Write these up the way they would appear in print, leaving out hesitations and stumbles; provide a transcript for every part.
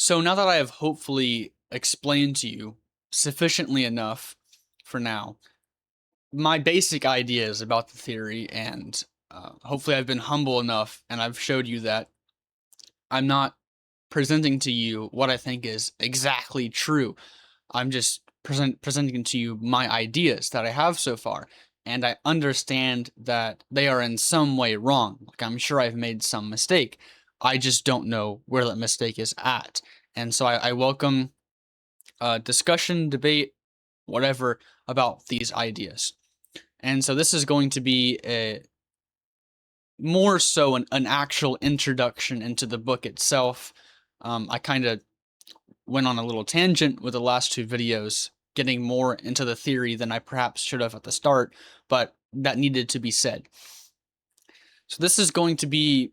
So now that I have hopefully explained to you sufficiently enough for now, my basic ideas about the theory, and hopefully I've been humble enough and I've showed you that I'm not presenting to you what I think is exactly true. I'm just presenting to you my ideas that I have so far, and I understand that they are in some way wrong. Like I'm sure I've made some mistake. I just don't know where that mistake is at. And so I welcome discussion, debate, whatever about these ideas. And so this is going to be a more so an actual introduction into the book itself. I kind of went on a little tangent with the last two videos, getting more into the theory than I perhaps should have at the start, but that needed to be said. So this is going to be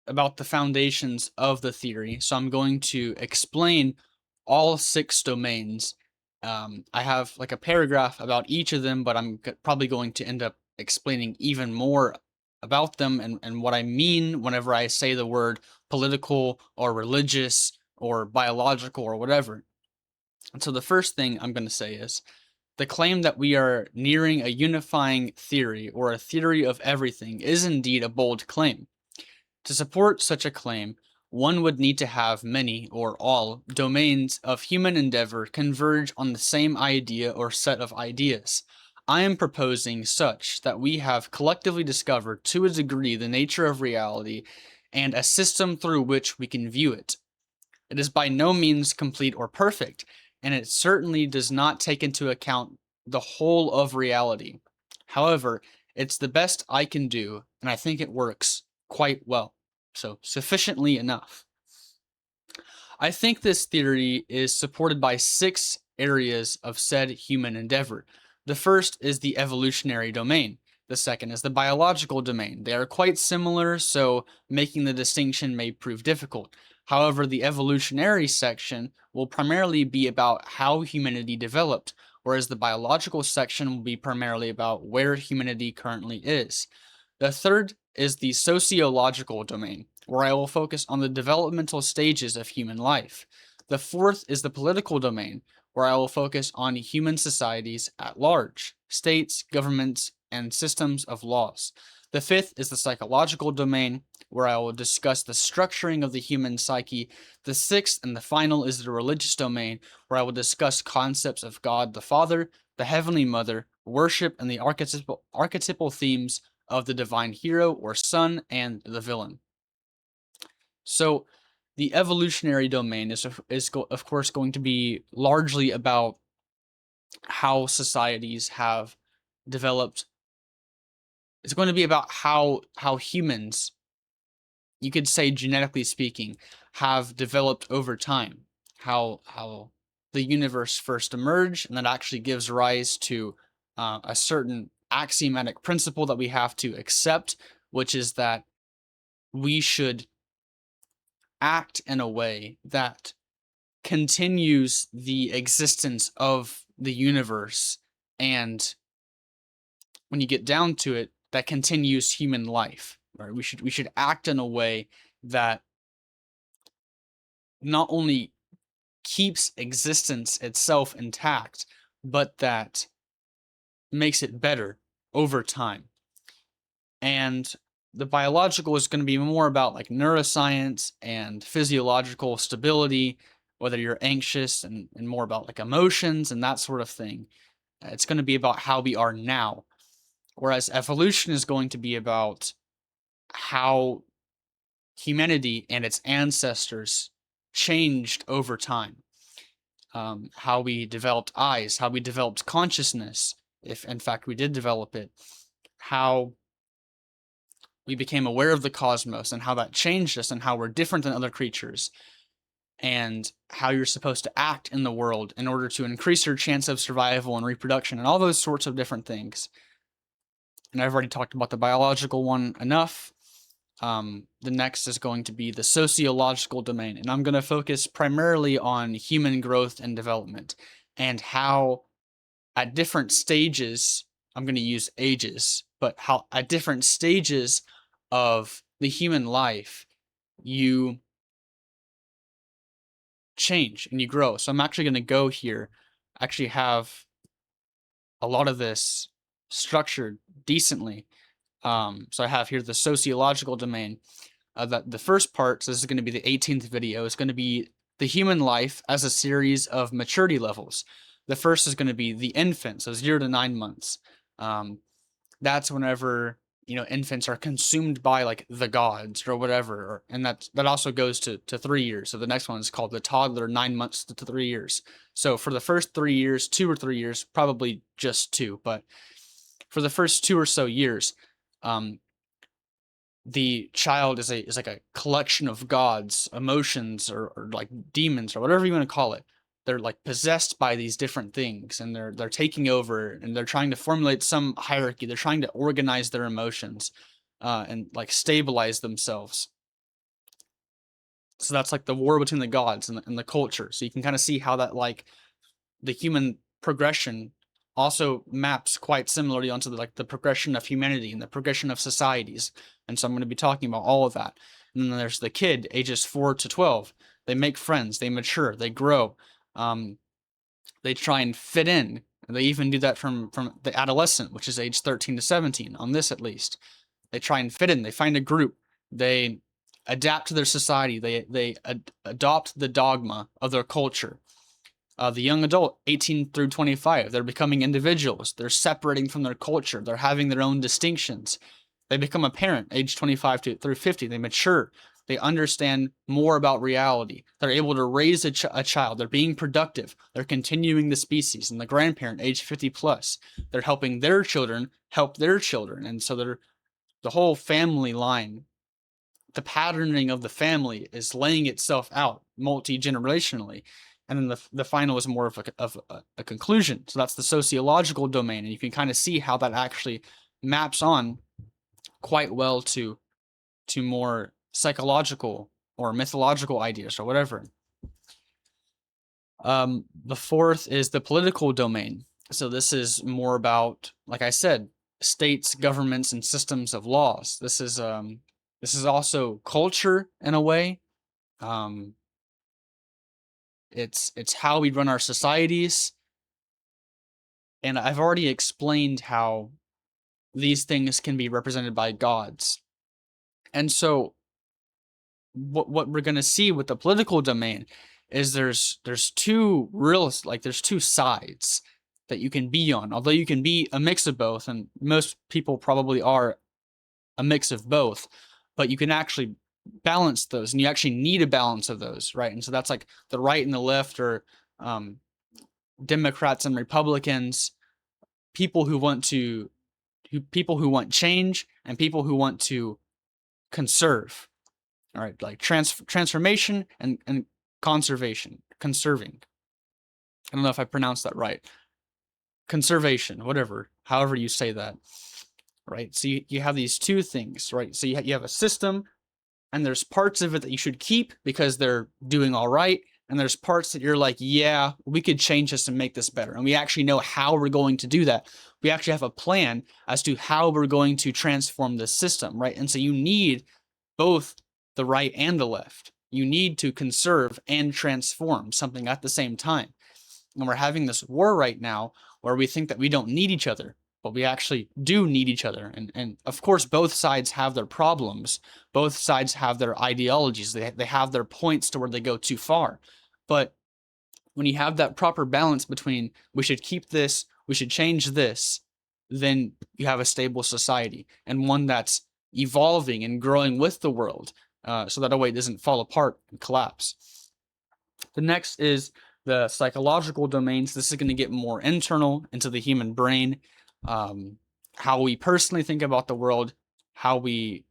about the foundations of the theory. So I'm going to explain all six domains. I have like a paragraph about each of them, but I'm probably going to end up explaining even more about them and what I mean whenever I say the word political or religious or biological or whatever. And so the first thing I'm going to say is the claim that we are nearing a unifying theory or a theory of everything is indeed a bold claim. To support such a claim, one would need to have many, or all, domains of human endeavor converge on the same idea or set of ideas. I am proposing such that we have collectively discovered to a degree the nature of reality and a system through which we can view it. It is by no means complete or perfect, and it certainly does not take into account the whole of reality. However, it's the best I can do, and I think it works quite well. So, sufficiently enough. I think this theory is supported by six areas of said human endeavor. The first is the evolutionary domain. The second is the biological domain. They are quite similar, so making the distinction may prove difficult. However, the evolutionary section will primarily be about how humanity developed, whereas the biological section will be primarily about where humanity currently is. The third is the sociological domain, where I will focus on the developmental stages of human life. The fourth is the political domain, where I will focus on human societies at large, states, governments, and systems of laws. The fifth is the psychological domain, where I will discuss the structuring of the human psyche. The sixth and the final is the religious domain, where I will discuss concepts of God the Father, the Heavenly Mother, worship, and the archetypal themes of the divine hero or son and the villain. So, the evolutionary domain is of course going to be largely about how societies have developed. It's going to be about how humans, you could say genetically speaking, have developed over time. How the universe first emerged, and that actually gives rise to a certain axiomatic principle that we have to accept, which is that we should act in a way that continues the existence of the universe, and when you get down to it, that continues human life. Right? We should act in a way that not only keeps existence itself intact, but that makes it better over time. And the biological is going to be more about like neuroscience and physiological stability, whether you're anxious, and more about like emotions and that sort of thing. It's going to be about how we are now. Whereas evolution is going to be about how humanity and its ancestors changed over time. How we developed eyes, how we developed consciousness, if in fact we did develop it, how we became aware of the cosmos and how that changed us and how we're different than other creatures, and how you're supposed to act in the world in order to increase your chance of survival and reproduction and all those sorts of different things. And I've already talked about the biological one enough. The next is going to be the sociological domain, and I'm going to focus primarily on human growth and development and how at different stages, I'm going to use ages, but how at different stages of the human life, you change and you grow. So I'm actually going to go here, actually have a lot of this structured decently. So I have here the sociological domain. That the first part, so this is going to be the 18th video, is going to be the human life as a series of maturity levels. The first is going to be the infant, so 0 to 9 months. That's whenever infants are consumed by like the gods or whatever, and that also goes to 3 years. So the next one is called the toddler, 9 months to 3 years. So for the first 3 years, 2 or 3 years, probably just two, but for the first 2 or so years, the child is like a collection of gods, emotions, or like demons, or whatever you want to call it. They're like possessed by these different things, and they're taking over, and they're trying to formulate some hierarchy. They're trying to organize their emotions, and like stabilize themselves. So that's like the war between the gods and the culture. So you can kind of see how that like the human progression also maps quite similarly onto the progression of humanity and the progression of societies. And so I'm going to be talking about all of that. And then there's the kid, ages 4 to 12. They make friends, they mature, they grow. They try and fit in. They even do that from the adolescent, which is age 13 to 17, on this at least. They try and fit in. They find a group. They adapt to their society. They adopt the dogma of their culture. The young adult, 18 through 25, they're becoming individuals. They're separating from their culture. They're having their own distinctions. They become a parent, age 25 through 50. They mature. They understand more about reality. They're able to raise a child. They're being productive. They're continuing the species. And the grandparent, age 50 plus, they're helping their children help their children. And so the whole family line, the patterning of the family is laying itself out multi-generationally. And then the final is more of a conclusion. So that's the sociological domain. And you can kind of see how that actually maps on quite well to more psychological or mythological ideas or whatever. The fourth is the political domain. So this is more about, like I said, states, governments, and systems of laws. This is also culture in a way. It's how we run our societies. And I've already explained how these things can be represented by gods. And so what we're going to see with the political domain is there's two sides that you can be on. Although you can be a mix of both, and most people probably are a mix of both, but you can actually balance those, and you actually need a balance of those, right? And so that's like the right and the left, or Democrats and Republicans, people who want change, and people who want to conserve. All right, like transformation and conservation, conserving. I don't know if I pronounced that right. Conservation, whatever, however you say that, right? So you have these two things, right? So you have a system, and there's parts of it that you should keep because they're doing all right, and there's parts that you're like, yeah, we could change this and make this better, and we actually know how we're going to do that. We actually have a plan as to how we're going to transform the system, right? And so you need both the right and the left. You need to conserve and transform something at the same time. And we're having this war right now where we think that we don't need each other, but we actually do need each other. And of course, both sides have their problems. Both sides have their ideologies. They have their points to where they go too far. But when you have that proper balance between we should keep this, we should change this, then you have a stable society, and one that's evolving and growing with the world, so that way it doesn't fall apart and collapse. The next is the psychological domains. This is going to get more internal into the human brain, how we personally think about the world, how we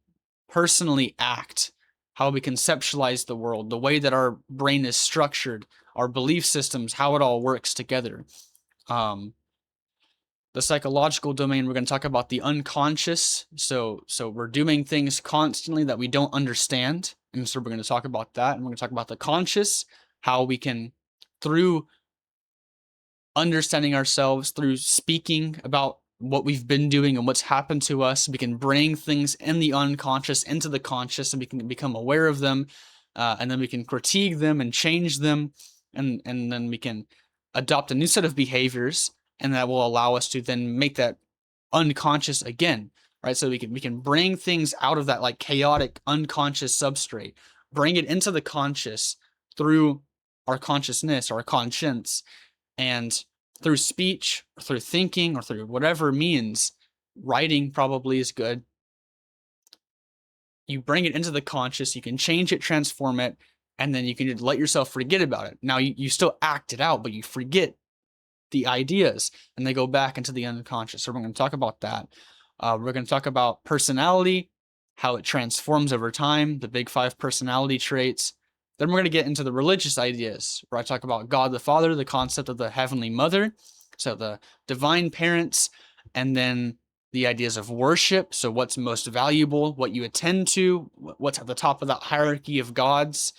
personally act, how we conceptualize the world, the way that our brain is structured, our belief systems, how it all works together. The psychological domain, we're going to talk about the unconscious. So we're doing things constantly that we don't understand. And so we're going to talk about that. And we're going to talk about the conscious, how we can, through understanding ourselves, through speaking about what we've been doing and what's happened to us, we can bring things in the unconscious into the conscious, and we can become aware of them. and then we can critique them and change them, and then we can adopt a new set of behaviors, and that will allow us to then make that unconscious again, right? So we can bring things out of that like chaotic unconscious substrate, bring it into the conscious through our consciousness, our conscience, and through speech, or through thinking, or through whatever means. Writing probably is good. You bring it into the conscious, you can change it, transform it, and then you can let yourself forget about it. Now you still act it out, but you forget the ideas and they go back into the unconscious. So we're going to talk about that. We're going to talk about personality, how it transforms over time, the big 5 personality traits. Then we're going to get into the religious ideas, where I talk about God the Father, the concept of the Heavenly Mother, so the divine parents, and then the ideas of worship. So what's most valuable, what you attend to, what's at the top of that hierarchy of gods.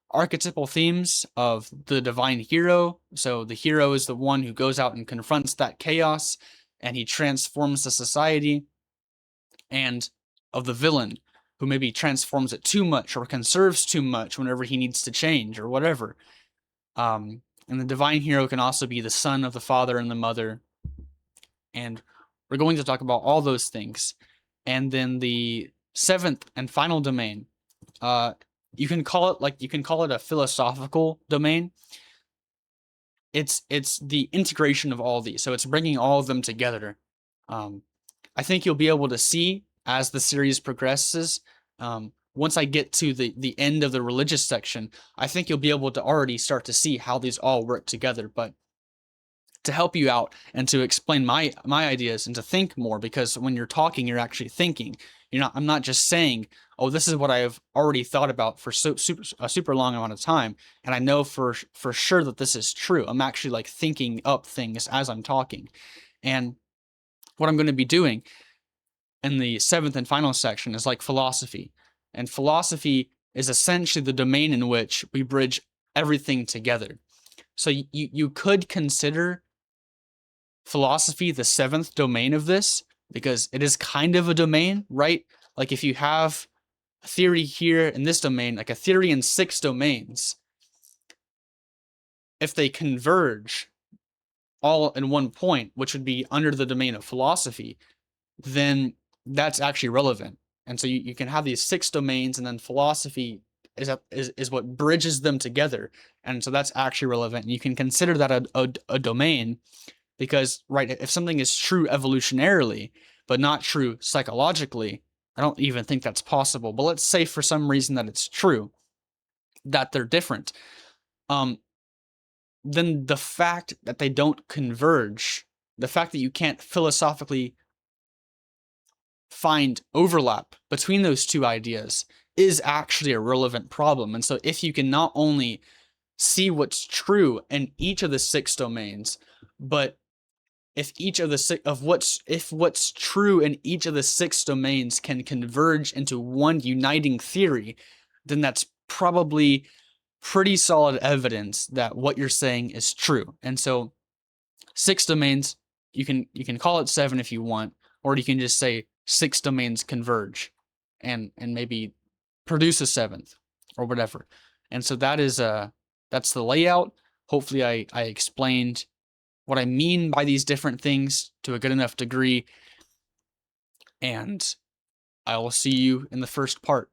Archetypal themes of the divine hero. So the hero is the one who goes out and confronts that chaos, and he transforms the society. And of the villain, who maybe transforms it too much or conserves too much whenever he needs to change or whatever. And the divine hero can also be the son of the father and the mother. And we're going to talk about all those things. And then the 7th and final domain, you can call it a philosophical domain. It's the integration of all these, so it's bringing all of them together. I think you'll be able to see as the series progresses. Once I get to the end of the religious section, I think you'll be able to already start to see how these all work together. But to help you out and to explain my ideas and to think more, because when you're talking, you're actually thinking. I'm not just saying, oh, this is what I've already thought about for a super long amount of time, and I know for sure that this is true. I'm actually like thinking up things as I'm talking. And what I'm going to be doing in the 7th and final section is like philosophy. And philosophy is essentially the domain in which we bridge everything together. So you could consider philosophy the 7th domain of this, because it is kind of a domain, right? Like if you have a theory here in this domain, like a theory in 6 domains, if they converge all in one point, which would be under the domain of philosophy, then that's actually relevant. And so you can have these 6 domains, and then philosophy is what bridges them together. And so that's actually relevant. And you can consider that a domain, because, right, if something is true evolutionarily, but not true psychologically, I don't even think that's possible. But let's say for some reason that it's true, that they're different. Then the fact that they don't converge, the fact that you can't philosophically find overlap between those 2 ideas, is actually a relevant problem. And so if you can not only see what's true in each of the 6 domains, but if what's true in each of the 6 domains can converge into one uniting theory, then that's probably pretty solid evidence that what you're saying is true. And so 6 domains, you can call it 7 if you want, or you can just say 6 domains converge and maybe produce a 7th or whatever. And so that's the layout. Hopefully I explained what I mean by these different things to a good enough degree, and I will see you in the first part.